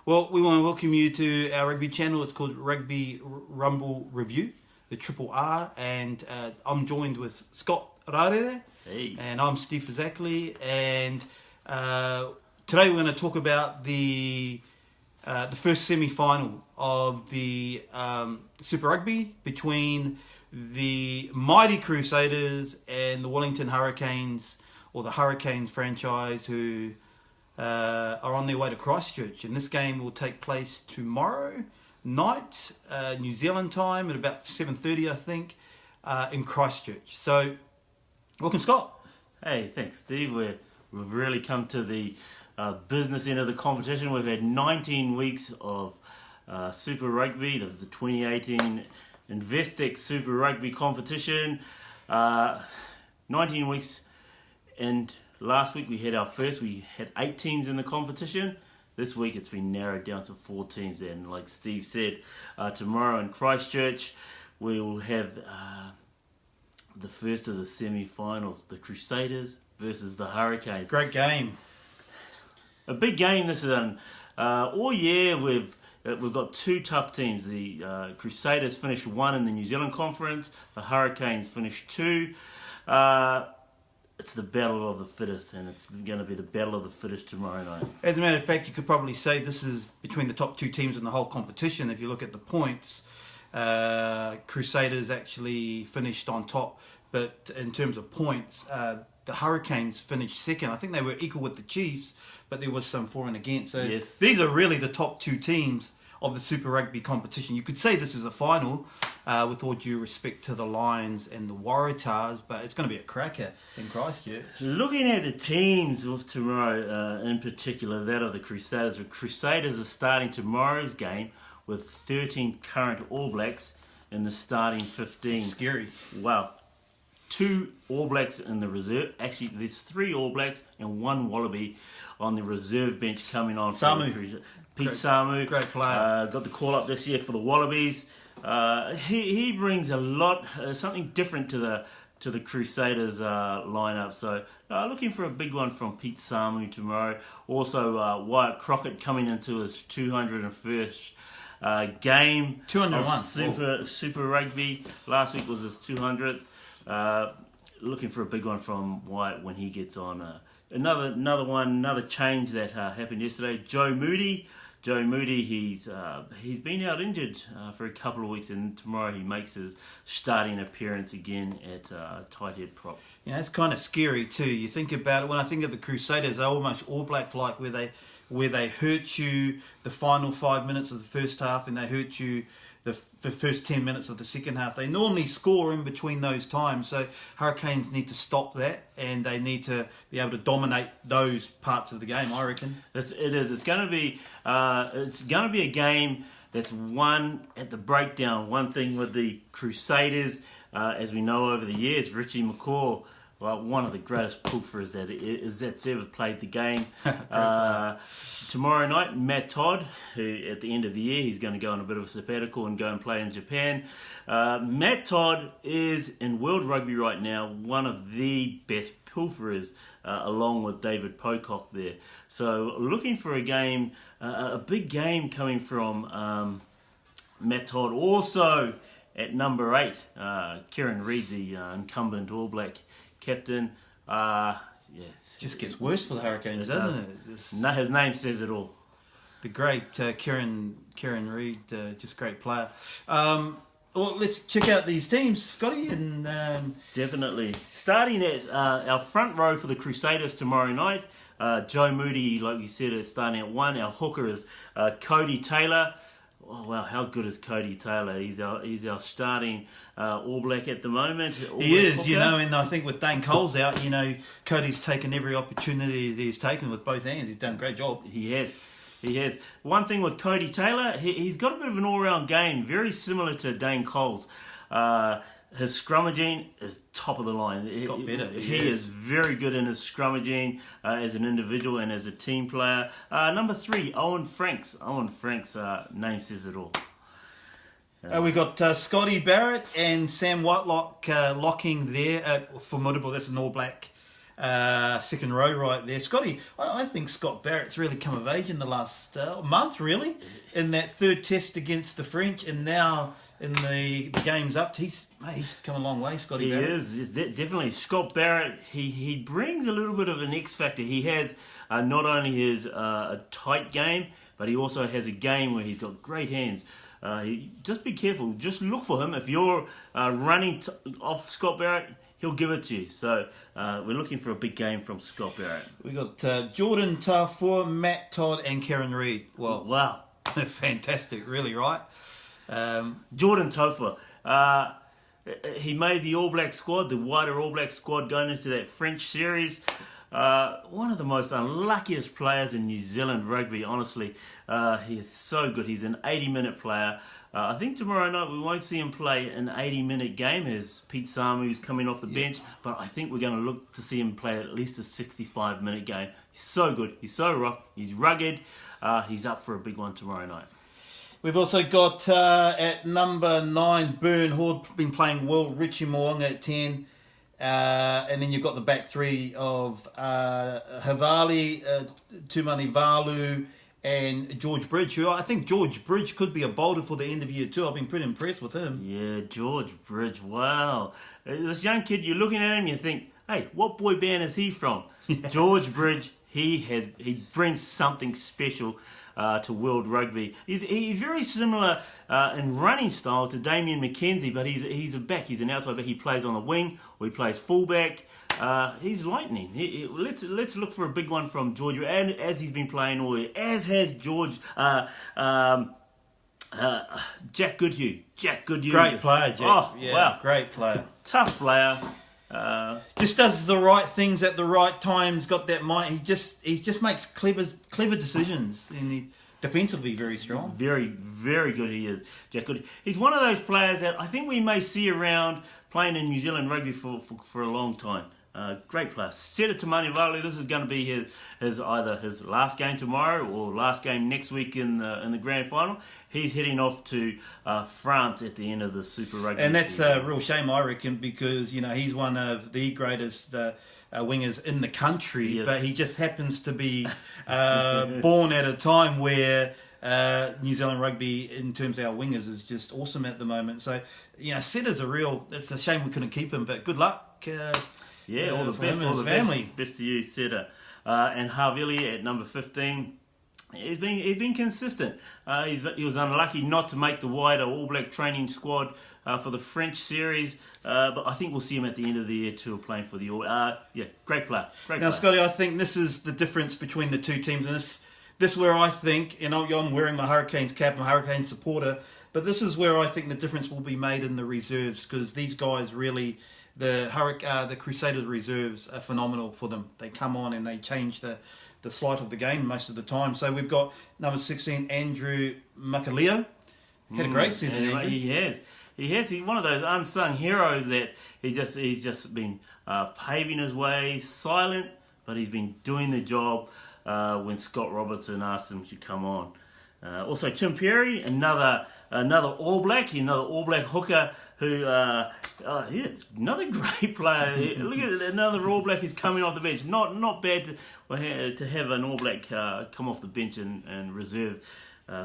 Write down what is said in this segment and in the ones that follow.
Well, we want to welcome you to our rugby channel. It's called Rugby Rumble Review, the Triple R, and I'm joined with Scott Rarere, Hey. and I'm Steve Fazakli, and today we're going to talk about the first semi-final of the Super Rugby between the mighty Crusaders and the Wellington Hurricanes, or the Hurricanes franchise, who are on their way to Christchurch. And this game will take place tomorrow night, New Zealand time, at about 7:30, I think, in Christchurch. So, welcome, Scott. Hey, thanks, Steve. We've really come to the business end of the competition. We've had 19 weeks of Super Rugby, the 2018 Investec Super Rugby competition. 19 weeks, and last week we had our first. We had 8 teams in the competition. This week it's been narrowed down to 4 teams, and like Steve said, tomorrow in Christchurch we will have the first of the semi-finals, the Crusaders versus the Hurricanes. Great game. A big game this is. All year we've got 2 tough teams. The Crusaders finished 1 in the New Zealand Conference. The Hurricanes finished 2. It's the battle of the fittest, and it's going to be the battle of the fittest tomorrow night. As a matter of fact, you could probably say this is between the top 2 teams in the whole competition. If you look at the points, Crusaders actually finished on top, but in terms of points, the Hurricanes finished second. I think they were equal with the Chiefs, but there was some for and against. So yes, these are really the top 2 teams of the Super Rugby competition. You could say this is a final, with all due respect to the Lions and the Waratahs, but it's going to be a cracker in Christchurch. Looking at the teams of tomorrow, in particular that of the Crusaders, the Crusaders are starting tomorrow's game with 13 current All Blacks in the starting 15. It's scary. Wow. 2 All Blacks in the reserve. Actually, there's 3 All Blacks and 1 Wallaby on the reserve bench coming on. Samu. Pete Samu. Great player. Got the call up this year for the Wallabies. He brings a lot, something different to the Crusaders lineup. So looking for a big one from Pete Samu tomorrow. Also Wyatt Crockett coming into his 201st game 201 of Super Rugby. Last week was his 200th. Looking for a big one from Wyatt when he gets on. Another change that happened yesterday. Joe Moody, he's been out injured for a couple of weeks, and tomorrow he makes his starting appearance again at tight head prop. Yeah, it's kind of scary too. You think about it. When I think of the Crusaders, they're almost All Black like, where they hurt you the final 5 minutes of the first half, and they hurt you the first 10 minutes of the second half. They normally score in between those times, so Hurricanes need to stop that, and they need to be able to dominate those parts of the game, I reckon. It is. It's going to be a game that's won at the breakdown. One thing with the Crusaders, as we know over the years, Richie McCaw, well, one of the greatest pilferers that's ever played the game. Tomorrow night, Matt Todd, who at the end of the year, he's going to go on a bit of a sabbatical and go and play in Japan. Matt Todd is, in world rugby right now, one of the best pilferers, along with David Pocock there. So looking for a game, a big game coming from Matt Todd. Also at number 8, Kieran Reid, the incumbent All Black captain. Just gets worse for the Hurricanes, doesn't it? His name says it all. The great Kieran Reid, just great player. Well, let's check out these teams, Scotty. And definitely. Starting at our front row for the Crusaders tomorrow night, Joe Moody, like you said, is starting at 1. Our hooker is Cody Taylor. Oh wow, how good is Cody Taylor? He's our starting All Black at the moment. He is, hooker. And I think with Dane Coles out, Cody's taken every opportunity that he's taken with both hands. He's done a great job. He has. One thing with Cody Taylor, he's got a bit of an all-round game, very similar to Dane Coles. His scrummaging is top of the line. He's got better. He is very good in his scrummaging as an individual and as a team player. Number 3, Owen Franks. Owen Franks' name says it all. We got Scotty Barrett and Sam Whitelock locking there. Formidable. That's an All Black second row right there. Scotty, I think Scott Barrett's really come of age in the last month, really, in that third test against the French, and now in the games up. He's come a long way, Scotty Barrett. He is, definitely. Scott Barrett, he brings a little bit of an X factor. He has not only his a tight game, but he also has a game where he's got great hands. Just be careful. Just look for him. If you're running off Scott Barrett, he'll give it to you. So we're looking for a big game from Scott Barrett. We got Jordan Tafua, Matt Todd, and Karen Reid. Well, wow, fantastic, really, right? Jordan Tafua. He made the All Black squad, the wider All Black squad going into that French series. One of the most unluckiest players in New Zealand rugby, honestly. He is so good. He's an 80-minute player. I think tomorrow night we won't see him play an 80-minute game as Pete Samu's coming off the bench, but I think we're going to look to see him play at least a 65-minute game. He's so good. He's so rough. He's rugged. He's up for a big one tomorrow night. We've also got at number 9, Burn Horde, been playing well. Richie Moonga at 10. And then you've got the back three of Havali, Tumani Valu, and George Bridge, who I think George Bridge could be a bolter for the end of year 2. I've been pretty impressed with him. Yeah, George Bridge, wow. This young kid, you're looking at him, you think, hey, what boy band is he from? George Bridge, he brings something special to world rugby. He's very similar in running style to Damien McKenzie, but he's a back. He's an outside back. He plays on the wing or he plays fullback. He's lightning. Let's look for a big one from George, and as he's been playing all year, as has George. Jack Goodhue. Great player, Jack. Oh, yeah, wow. Great player. Tough player. Just does the right things at the right times. Got that mind. He just makes clever decisions. Defensively, very strong. Very, very good he is, Jack Goodhue. He's one of those players that I think we may see around playing in New Zealand rugby for a long time. Great player. Seta Tamani Valu, this is going to be his either his last game tomorrow or last game next week in the grand final. He's heading off to France at the end of the Super Rugby. And that's a real shame, I reckon, because he's one of the greatest wingers in the country, yes. But he just happens to be born at a time where New Zealand rugby, in terms of our wingers, is just awesome at the moment. So, Seta's it's a shame we couldn't keep him, but good luck. Yeah, all the best, all the family. Best to you, Seta. And Havili at number 15. He's been consistent. He was unlucky not to make the wider All Black training squad for the French series, but I think we'll see him at the end of the year too, playing for the All. Great player. Now, Scotty, I think this is the difference between the two teams, and this where I think, I'm wearing my Hurricanes cap, I'm a Hurricanes supporter, but this is where I think the difference will be made in the reserves, because these guys really. The Crusaders reserves are phenomenal for them. They come on and they change the slight of the game most of the time. So we've got number 16, Andrew Makaleo. Had a great season, Andrew. He has. He's one of those unsung heroes that he's just been paving his way, silent, but he's been doing the job when Scott Robertson asked him to come on. Also, Tim Perry, another All Black, another All Black hooker who, another great player. Look at another All Black who's coming off the bench. Not bad to have an All Black come off the bench and reserve.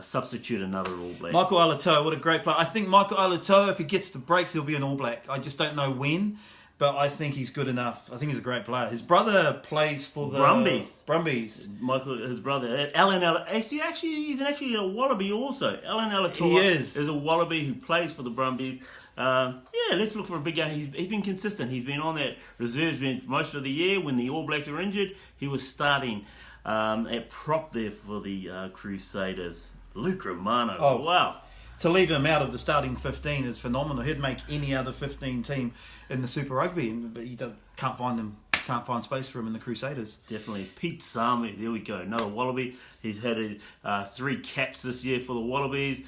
Substitute another All Black. Michael Alatoa, what a great player. I think Michael Alatoa, if he gets the breaks, he'll be an All Black. I just don't know when, but I think he's good enough. I think he's a great player. His brother plays for the Brumbies. Michael, his brother, Alan Alatoa. He's actually a Wallaby also. Alan Alatoa is a Wallaby who plays for the Brumbies. Let's look for a big game. He's been consistent. He's been on that reserves bench most of the year. When the All Blacks were injured, he was starting at prop there for the Crusaders. Luke Romano. Oh, wow. To leave him out of the starting 15 is phenomenal. He'd make any other 15 team in the Super Rugby, but he can't find space for him in the Crusaders. Definitely. Pete Samu, there we go. Another Wallaby. He's had 3 caps this year for the Wallabies.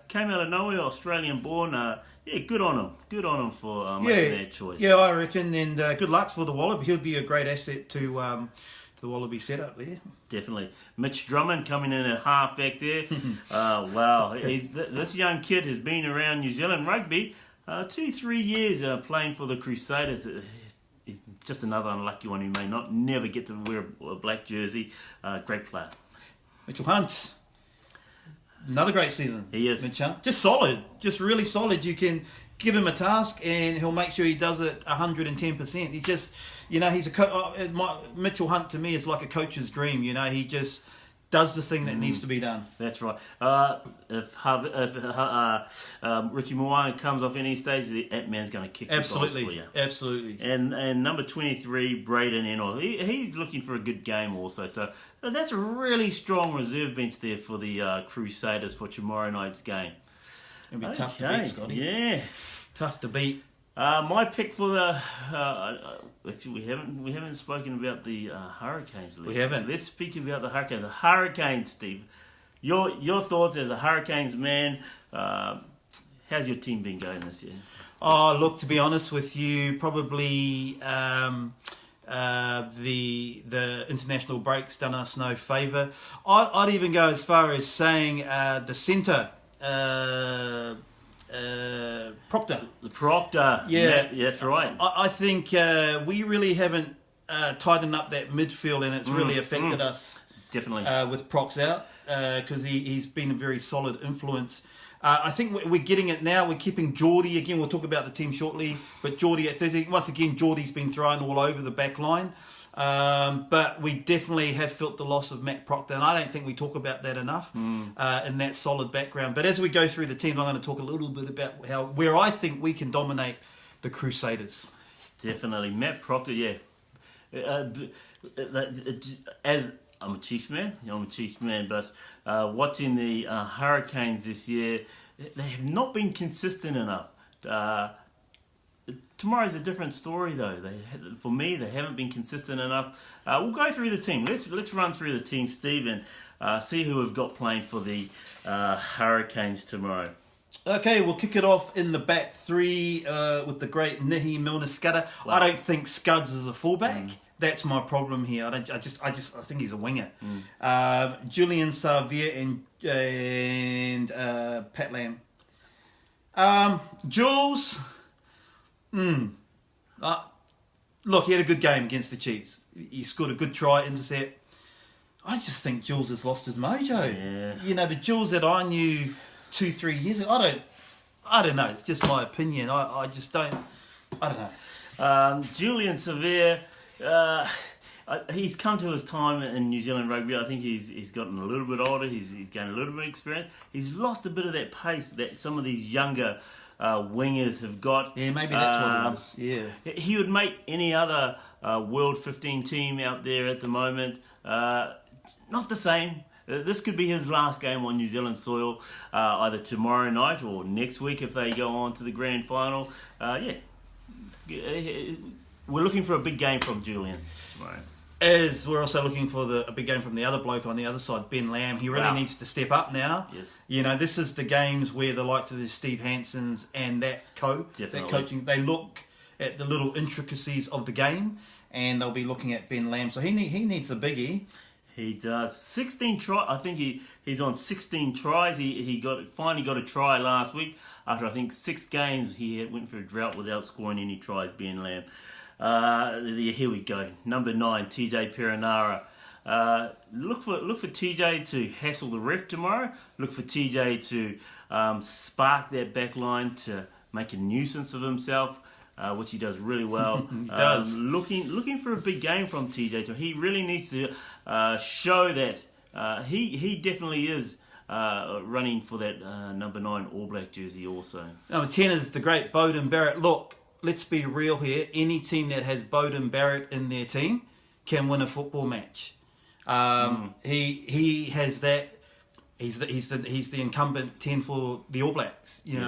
Came out of nowhere, Australian born. Good on him. Good on him for making that choice. Yeah, I reckon. And good luck for the Wallaby. He'll be a great asset to the Wallaby setup there. Definitely. Mitch Drummond coming in at half back there. Wow. This young kid has been around New Zealand rugby 2-3 years playing for the Crusaders. He's just another unlucky one who may never get to wear a black jersey. Great player. Mitchell Hunt. Another great season. He is. Mitch Hunt. Just solid. Just really solid. You can give him a task and he'll make sure he does it 110%. He's just, he's Mitchell Hunt to me is like a coach's dream. He just does the thing that needs to be done. That's right. If Richie Moana comes off any stage, that man's going to kick the goals for you. Absolutely. And number 23, Braden Ennor, he's looking for a good game also. So that's a really strong reserve bench there for the Crusaders for tomorrow night's game. It'll be tough to beat, Scotty. Yeah. Tough to beat. My pick for the actually we haven't spoken about the Hurricanes. We haven't. Let's speak about the Hurricanes. The Hurricanes, Steve. Your thoughts as a Hurricanes man. How's your team been going this year? Oh, look, to be honest with you, probably the international break's done us no favour. I'd even go as far as saying the centre. Proctor. The Proctor. Yeah. That's right. I think we really haven't tightened up that midfield, and it's really affected us. Definitely. With Prox out, because he's been a very solid influence. I think we're getting it now. We're keeping Geordie again. We'll talk about the team shortly. But Geordie at 13. Once again, Geordie's been thrown all over the back line. But we definitely have felt the loss of Matt Proctor, and I don't think we talk about that enough in that solid background. But as we go through the team, I'm going to talk a little bit about where I think we can dominate the Crusaders. Definitely. Matt Proctor, yeah. As I'm a Chiefs man, but watching the Hurricanes this year, they have not been consistent enough. Tomorrow's a different story, though. For me, they haven't been consistent enough. We'll go through the team. Let's run through the team, Steve, and see who we've got playing for the Hurricanes tomorrow. Okay, we'll kick it off in the back three with the great Nihi Milner-Skudder. Wow. I don't think Scuds is a fullback. That's my problem here. I think he's a winger. Julian Savia and Pat Lam. Jules. Look, he had a good game against the Chiefs. He scored a good try, intercept. I just think Jules has lost his mojo. Yeah. The Jules that I knew 2-3 years ago. I don't know. It's just my opinion. I just don't. I don't know. Julian Savia. He's come to his time in New Zealand rugby. I think he's gotten a little bit older. He's gained a little bit of experience. He's lost a bit of that pace that some of these younger wingers have got. Yeah, maybe that's what it is. Yeah, he would make any other World 15 team out there at the moment. Not the same. This could be his last game on New Zealand soil, either tomorrow night or next week if they go on to the grand final. We're looking for a big game from Julian tomorrow. As we're also looking for a big game from the other bloke on the other side, Ben Lam. He really needs to step up now. Yes. This is the games where the likes of the Steve Hansons and that coaching, they look at the little intricacies of the game, and they'll be looking at Ben Lam. So he needs a biggie. He does. 16 tries. I think he's on 16 tries. He finally got a try last week after I think 6 games. He went for a drought without scoring any tries. Ben Lam. Here we go. Number 9, TJ Perenara. Look for TJ to hassle the ref tomorrow. Look for TJ to spark that back line to make a nuisance of himself, which he does really well. He does. Looking for a big game from TJ. So he really needs to show that he definitely is running for that number 9 All Black jersey also. Number 10 is the great Beauden Barrett. Look, let's be real here. Any team that has Beauden Barrett in their team can win a football match. He has that. He's the incumbent 10 for the All Blacks. He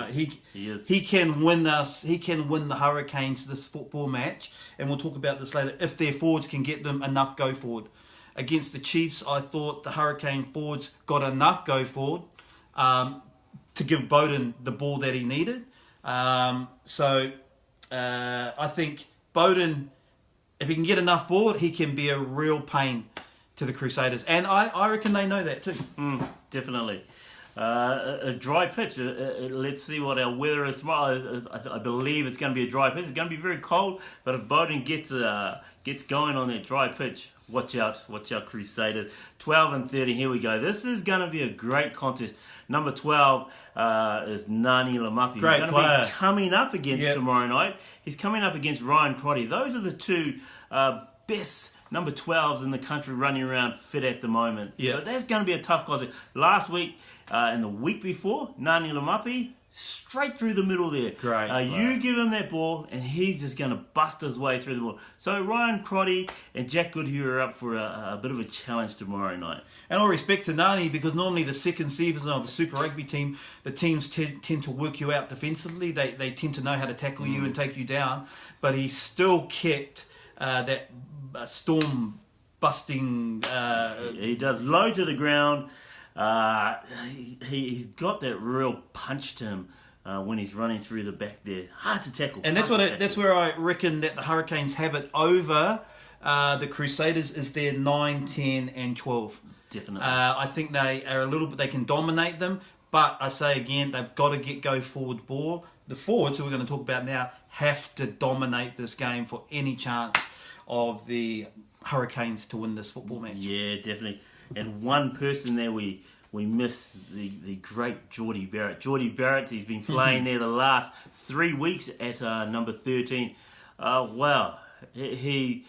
is. He can win us. He can win the Hurricanes this football match, and we'll talk about this later. If their forwards can get them enough go forward against the Chiefs, I thought the Hurricane forwards got enough go forward to give Beauden the ball that he needed. I think Beauden, if he can get enough ball, he can be a real pain to the Crusaders. And I reckon they know that too. Definitely. a dry pitch. Let's see what our weather is tomorrow. I believe it's going to be a dry pitch. It's going to be very cold, but if Bowden gets going on that dry pitch, watch out, Crusaders. 12 and 30. Here we go. This is going to be a great contest. Number 12 is Nani Lamapi. Great He's going player. to be coming up against tomorrow night. He's coming up against Ryan Crotty. Those are the two best number 12s in the country running around fit at the moment. Yeah. So that's going to be a tough contest. Last week and the week before, Nani Lamapi, straight through the middle there. Great. You give him that ball, and he's just going to bust his way through the ball. So Ryan Crotty and Jack Goodhue are up for a bit of a challenge tomorrow night. And all respect to Nani, because normally the second season of a Super Rugby team, the teams tend to work you out defensively. They tend to know how to tackle you and take you down. But he still kept that storm-busting... He does low to the ground. He's got that real punch to him when he's running through the back there. Hard to tackle. And that's where I reckon that the Hurricanes have it over the Crusaders is their 9, 10 and 12. Definitely. I think they are a little bit, they can dominate them, but I say again, they've got to go forward ball. The forwards, who we're going to talk about now, have to dominate this game for any chance of the Hurricanes to win this football match. Yeah, definitely. And one person there we missed, the great Geordie Barrett. Geordie Barrett, he's been playing there the last 3 weeks at number 13. Wow, he's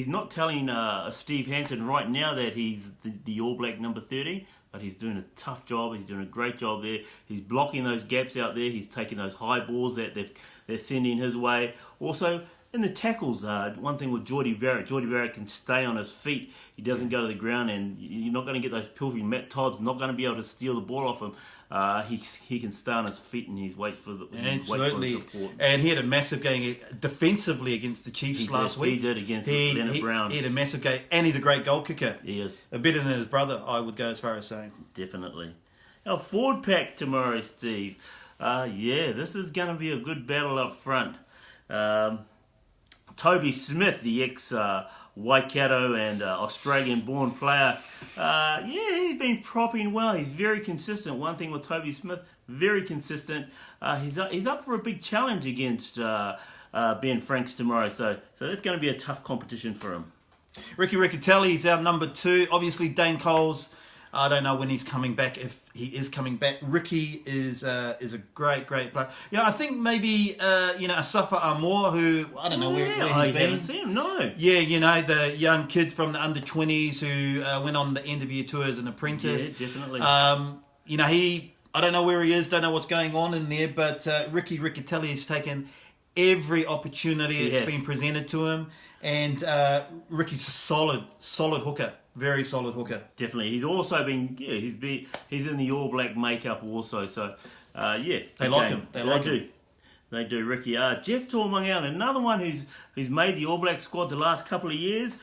not telling Steve Hansen right now that he's the All Black number 13, but he's doing a tough job. He's doing a great job there. He's blocking those gaps out there. He's taking those high balls that they're sending his way. Also, in the tackles, one thing with Geordie Barrett can stay on his feet. He doesn't go to the ground, and you're not going to get those pilfering. Matt Todd's not going to be able to steal the ball off him. He can stay on his feet, and he's wait for the support. And he had a massive game defensively against the Chiefs last week. He did against Leonard Brown. He had a massive game, and he's a great goal kicker. He is. Better than his brother, I would go as far as saying. Definitely. Our forward pack tomorrow, Steve. This is going to be a good battle up front. Toby Smith, the ex-Waikato and Australian-born player, he's been propping well. He's very consistent. One thing with Toby Smith, very consistent. He's up for a big challenge against Ben Franks tomorrow, so that's going to be a tough competition for him. Ricky Riccatelli is our number 2. Obviously, Dane Coles, I don't know when he's coming back, if he is coming back. Ricky is a great player. I think maybe Asafa Amor, who I don't know where he's been. I haven't seen him. No. Yeah, the young kid from the under-20s who went on the end of year tour as an apprentice. Yeah, definitely. I don't know where he is. Don't know what's going on in there. But Ricky Riccatelli has taken every opportunity that's been presented to him, and Ricky's a solid hooker. Very solid hooker. Definitely. He's also been, he's in the All Black makeup also. So, They like him. They do, Ricky. Jeff Tormangala, another one who's made the All Black squad the last couple of years.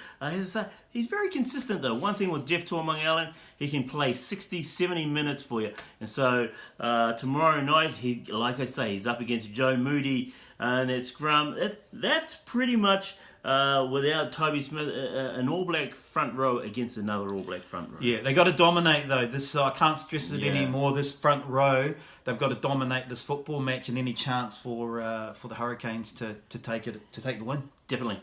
He's very consistent though. One thing with Jeff Tormangala, he can play 60, 70 minutes for you. And so tomorrow night, like I say, he's up against Joe Moody and that scrum. That's pretty much... without Toby Smith, an All Black front row against another All Black front row. Yeah, they got to dominate though. This I can't stress it anymore. This front row, they've got to dominate this football match, and any chance for the Hurricanes to take the win. Definitely.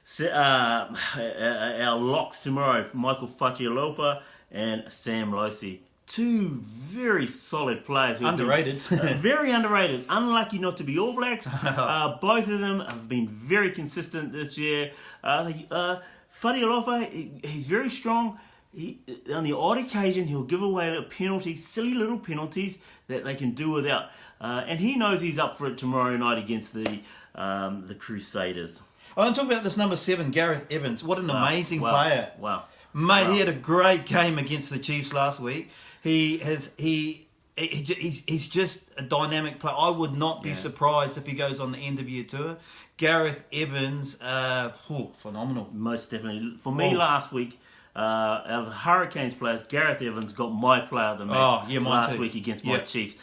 So, our locks tomorrow: Michael Fatialofa and Sam Losey. Two very solid players. Underrated. Very underrated. Unlucky not to be All Blacks. Both of them have been very consistent this year. Fatialofa, he's very strong. On the odd occasion, he'll give away a penalty, silly little penalties that they can do without. And he knows he's up for it tomorrow night against the Crusaders. I want to talk about this number 7, Gareth Evans. What an amazing player. Wow. Mate, he had a great game against the Chiefs last week. He's just a dynamic player. I would not be surprised if he goes on the end of year tour. Gareth Evans, phenomenal. Most definitely. For me last week, out of the Hurricanes players, Gareth Evans got my player of the match last week against my Chiefs.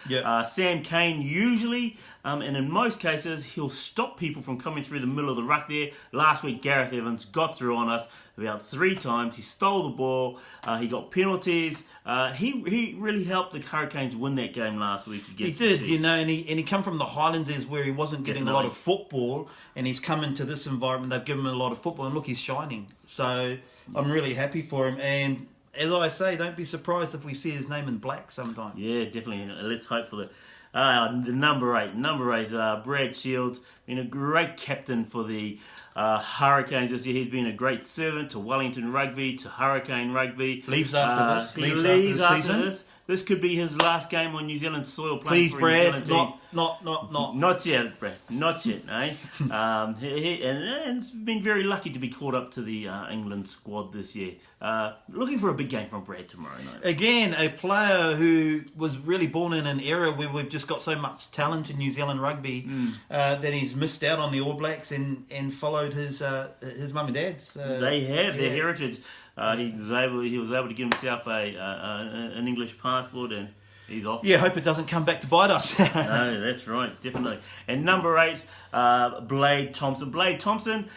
Sam Cane usually, and in most cases, he'll stop people from coming through the middle of the ruck there. Last week, Gareth Evans got through on us about 3 times. He stole the ball. He got penalties. He really helped the Hurricanes win that game last week against the Chiefs. He did, and he come from the Highlanders where he wasn't getting a lot of football, and he's come into this environment. They've given him a lot of football, and look, he's shining. So I'm really happy for him, and as I say, don't be surprised if we see his name in black sometime. Yeah, definitely. Let's hope for that. The number eight, Brad Shields, been a great captain for the Hurricanes this year. He's been a great servant to Wellington Rugby, to Hurricane Rugby. Leaves after this. He leaves after this. This could be his last game on New Zealand soil. Please, Brad, not. Not yet, Brad. Not yet, eh? And he's been very lucky to be called up to the England squad this year. Looking for a big game from Brad tomorrow night. Again, a player who was really born in an era where we've just got so much talent in New Zealand rugby that he's missed out on the All Blacks and followed his mum and dad's. They have their heritage. He was able to get himself an English passport, and he's off. Yeah, hope it doesn't come back to bite us. No, that's right, definitely. And number 8, Blade Thompson. Blade Thompson,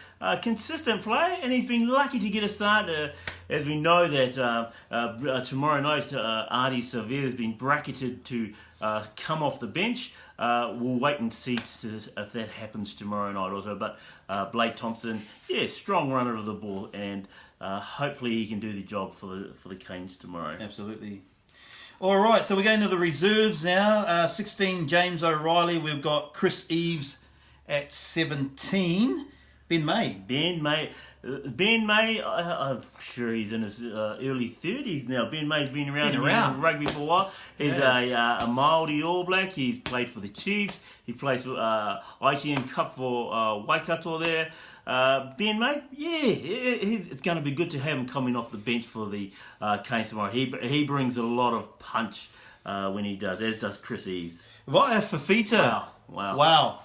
consistent player, and he's been lucky to get a start. As we know that tomorrow night, Artie Savia has been bracketed to come off the bench. We'll wait and see if that happens tomorrow night also. But Blade Thompson, strong runner of the ball, and hopefully he can do the job for the Canes tomorrow. Absolutely. All right, so we're going to the reserves now. 16, James O'Reilly. We've got Chris Eves at 17. Ben May, I'm sure he's in his early 30s now. Ben May's been around rugby for a while. He's a Māori All Black. He's played for the Chiefs. He plays for ITN Cup for Waikato there. Ben May, it's going to be good to have him coming off the bench for the Canes tomorrow. He brings a lot of punch when he does, as does Chris Eves. Via Fafita. Wow.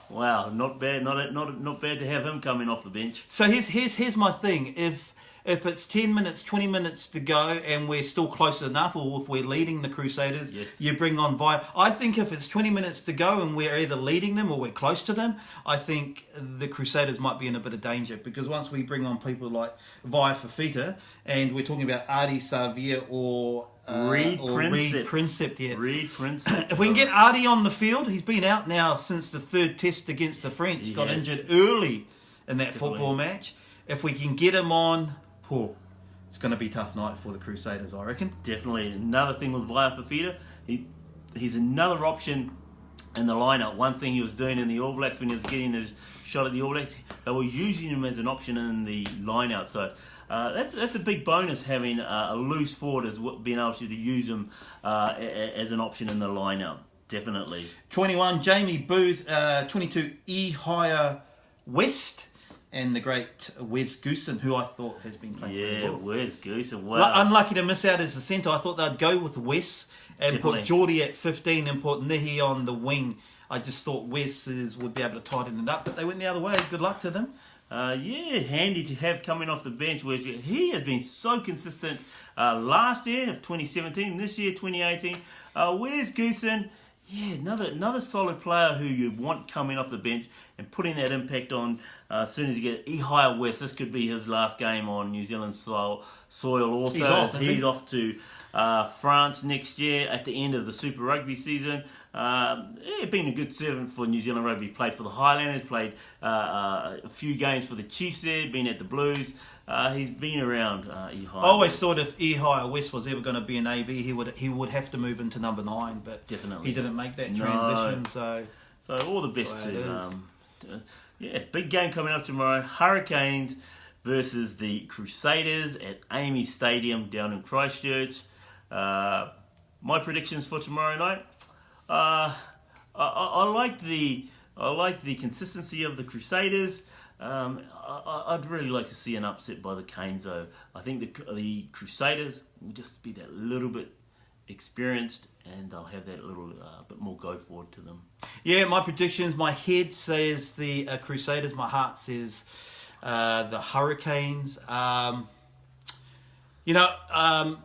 Not bad. Not bad to have him coming off the bench. So here's my thing. If it's 10 minutes, 20 minutes to go and we're still close enough, or if we're leading the Crusaders, you bring on Via. I think if it's 20 minutes to go and we're either leading them or we're close to them, I think the Crusaders might be in a bit of danger, because once we bring on people like Via Fafita, and we're talking about Artie Savia or Reed Prinsep. Reed Prinsep. If we can get Artie on the field, he's been out now since the 3rd test against the French. He got injured early in that football match. If we can get him on, it's going to be a tough night for the Crusaders, I reckon. Definitely. Another thing with Via Fafita, he's another option in the lineup. One thing he was doing in the All Blacks when he was getting his shot at the All Blacks, they were using him as an option in the lineout. So that's a big bonus, having a loose forward as being able to use him as an option in the lineout. Definitely. 21, Jamie Booth. 22, Ehire West. And the great Wes Goosen, who I thought has been playing really well. Wes Goosen, wow. Unlucky to miss out as the centre. I thought they'd go with Wes and put Geordie at 15 and put Nihi on the wing. I just thought Wes would be able to tighten it up, but they went the other way. Good luck to them. Handy to have coming off the bench. Where he has been so consistent last year of 2017, this year 2018. Wes Goosen, another solid player who you want coming off the bench and putting that impact on as soon as you get Ehire West. This could be his last game on New Zealand soil also. He's off to France next year at the end of the Super Rugby season. Been a good servant for New Zealand Rugby. Played for the Highlanders, played a few games for the Chiefs there, been at the Blues. He's been around Ehire. I always thought if Ehire West was ever going to be an AB, he would have to move into number 9, but definitely he didn't make that transition. So all the best to big game coming up tomorrow. Hurricanes versus the Crusaders at Amy Stadium down in Christchurch. My predictions for tomorrow night. I like the consistency of the Crusaders. I'd really like to see an upset by the Canes, though. I think the Crusaders will just be that little bit experienced, and they'll have that little bit more go forward to them. Yeah, my predictions. My head says the Crusaders. My heart says the Hurricanes. You know,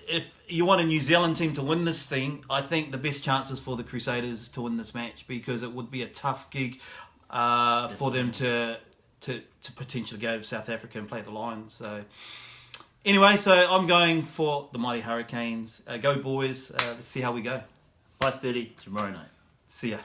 if you want a New Zealand team to win this thing, I think the best chance is for the Crusaders to win this match, because it would be a tough gig for them to potentially go to South Africa and play the Lions. So anyway, so I'm going for the Mighty Hurricanes. Go boys. Let's see how we go. 5:30 tomorrow night. See ya.